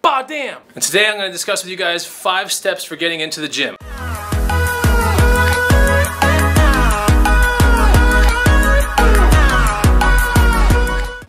Bah damn! And today I'm going to discuss with you guys 5 steps for getting into the gym.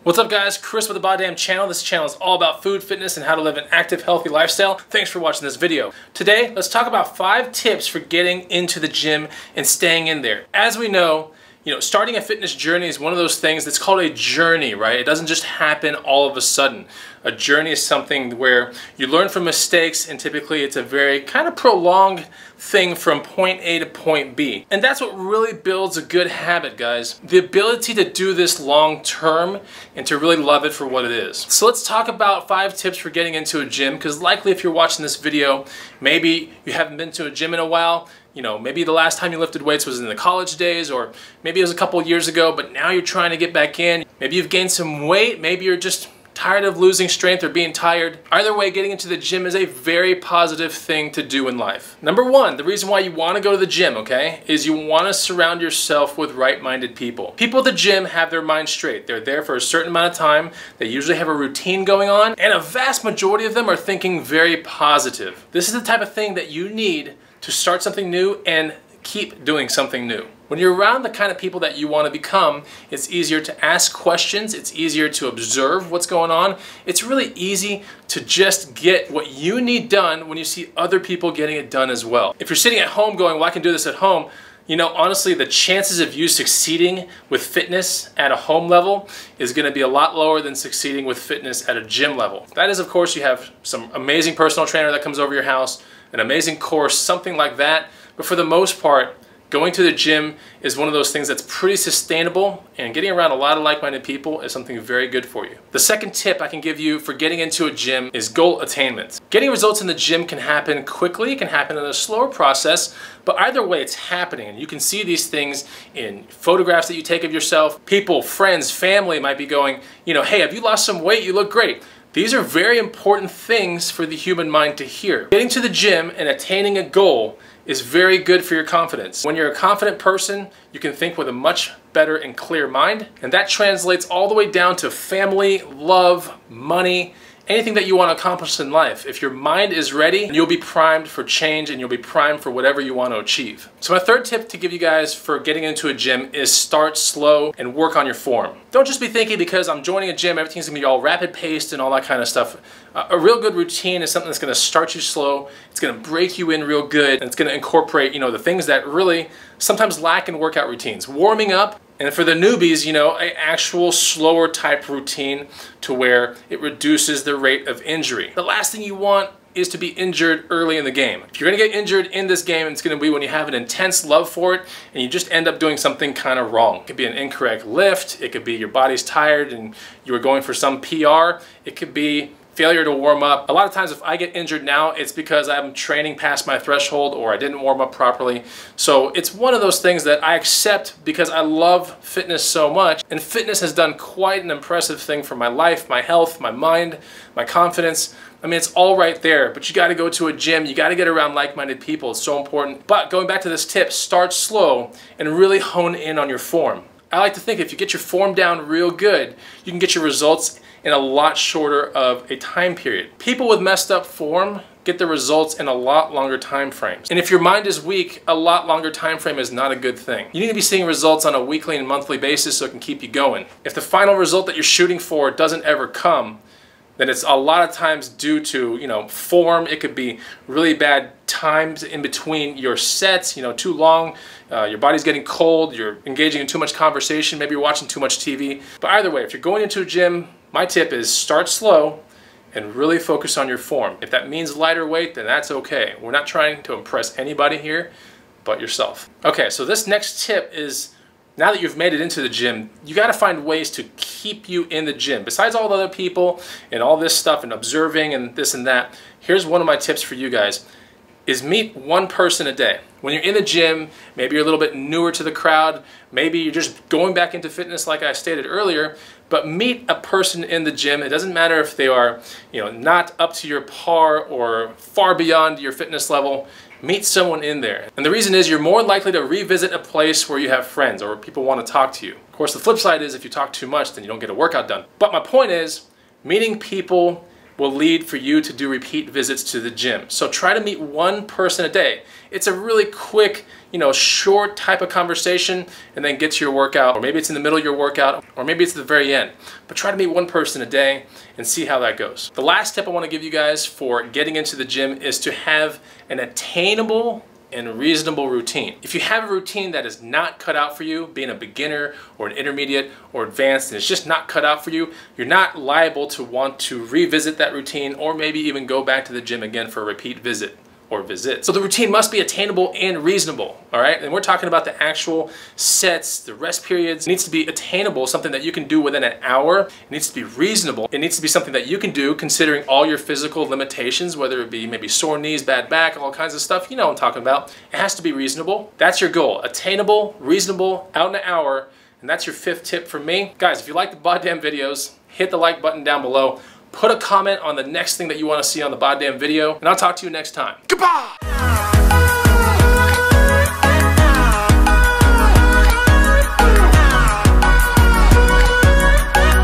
What's up guys, Chris with the Bah Damn channel. This channel is all about food, fitness, and how to live an active, healthy lifestyle. Thanks for watching this video. Today, let's talk about 5 tips for getting into the gym and staying in there. As we know, starting a fitness journey is one of those things that's called a journey, right? It doesn't just happen all of a sudden. A journey is something where you learn from mistakes, and typically it's a very kind of prolonged thing from point A to point B. And that's what really builds a good habit, guys. The ability to do this long term and to really love it for what it is. So let's talk about 5 tips for getting into a gym, because likely if you're watching this video, maybe you haven't been to a gym in a while. Maybe the last time you lifted weights was in the college days, or maybe it was a couple years ago, but now you're trying to get back in. Maybe you've gained some weight, maybe you're just tired of losing strength or being tired. Either way, getting into the gym is a very positive thing to do in life. Number 1, the reason why you want to go to the gym, okay, is you want to surround yourself with right-minded people. People at the gym have their mind straight. They're there for a certain amount of time. They usually have a routine going on, and a vast majority of them are thinking very positive. This is the type of thing that you need to start something new and keep doing something new. When you're around the kind of people that you want to become, it's easier to ask questions, it's easier to observe what's going on. It's really easy to just get what you need done when you see other people getting it done as well. If you're sitting at home going, well, I can do this at home, honestly, the chances of you succeeding with fitness at a home level is going to be a lot lower than succeeding with fitness at a gym level. That is, of course, you have some amazing personal trainer that comes over your house, an amazing course, something like that. But for the most part, going to the gym is one of those things that's pretty sustainable, and getting around a lot of like-minded people is something very good for you. The second tip I can give you for getting into a gym is goal attainment. Getting results in the gym can happen quickly, it can happen in a slower process, but either way it's happening. And you can see these things in photographs that you take of yourself. People, friends, family might be going, hey, have you lost some weight? You look great. These are very important things for the human mind to hear. Getting to the gym and attaining a goal is very good for your confidence. When you're a confident person, you can think with a much better and clear mind, and that translates all the way down to family, love, money, anything that you want to accomplish in life. If your mind is ready, you'll be primed for change and you'll be primed for whatever you want to achieve. So my third tip to give you guys for getting into a gym is start slow and work on your form. Don't just be thinking because I'm joining a gym, everything's going to be all rapid paced and all that kind of stuff. A real good routine is something that's going to start you slow, it's going to break you in real good, and it's going to incorporate, the things that really sometimes lack in workout routines. Warming up, and for the newbies, an actual slower type routine to where it reduces the rate of injury. The last thing you want is to be injured early in the game. If you're gonna get injured in this game, it's gonna be when you have an intense love for it and you just end up doing something kind of wrong. It could be an incorrect lift, it could be your body's tired and you were going for some PR, it could be failure to warm up. A lot of times if I get injured now, it's because I'm training past my threshold or I didn't warm up properly. So it's one of those things that I accept because I love fitness so much, and fitness has done quite an impressive thing for my life, my health, my mind, my confidence. I mean, it's all right there, but you gotta go to a gym, you gotta get around like-minded people, it's so important. But going back to this tip, start slow and really hone in on your form. I like to think if you get your form down real good, you can get your results in a lot shorter of a time period. People with messed up form get the results in a lot longer time frames. And if your mind is weak, a lot longer time frame is not a good thing. You need to be seeing results on a weekly and monthly basis so it can keep you going. If the final result that you're shooting for doesn't ever come, then it's a lot of times due to, form. It could be really bad times in between your sets, too long, your body's getting cold, you're engaging in too much conversation, maybe you're watching too much TV. But either way, if you're going into a gym, my tip is start slow and really focus on your form. If that means lighter weight, then that's okay. We're not trying to impress anybody here but yourself. Okay, so this next tip is, now that you've made it into the gym, you gotta find ways to keep you in the gym. Besides all the other people and all this stuff and observing and this and that, here's one of my tips for you guys, is meet one person a day. When you're in the gym, maybe you're a little bit newer to the crowd, maybe you're just going back into fitness like I stated earlier, but meet a person in the gym. It doesn't matter if they are, not up to your par or far beyond your fitness level. Meet someone in there. And the reason is you're more likely to revisit a place where you have friends or people want to talk to you. Of course, the flip side is if you talk too much, then you don't get a workout done. But my point is, meeting people will lead for you to do repeat visits to the gym. So try to meet one person a day. It's a really quick, short type of conversation, and then get to your workout, or maybe it's in the middle of your workout, or maybe it's at the very end. But try to meet one person a day and see how that goes. The last tip I want to give you guys for getting into the gym is to have an attainable and reasonable routine. If you have a routine that is not cut out for you, being a beginner or an intermediate or advanced, and it's just not cut out for you, you're not liable to want to revisit that routine or maybe even go back to the gym again for a repeat visit or visits. So the routine must be attainable and reasonable, all right? And we're talking about the actual sets, the rest periods. It needs to be attainable, something that you can do within an hour. It needs to be reasonable. It needs to be something that you can do considering all your physical limitations, whether it be maybe sore knees, bad back, all kinds of stuff. You know what I'm talking about. It has to be reasonable. That's your goal. Attainable, reasonable, out in an hour. And that's your 5th tip from me. Guys, if you like the Boddamn videos, hit the like button down below. Put a comment on the next thing that you want to see on the Boddamn video, and I'll talk to you next time. Goodbye!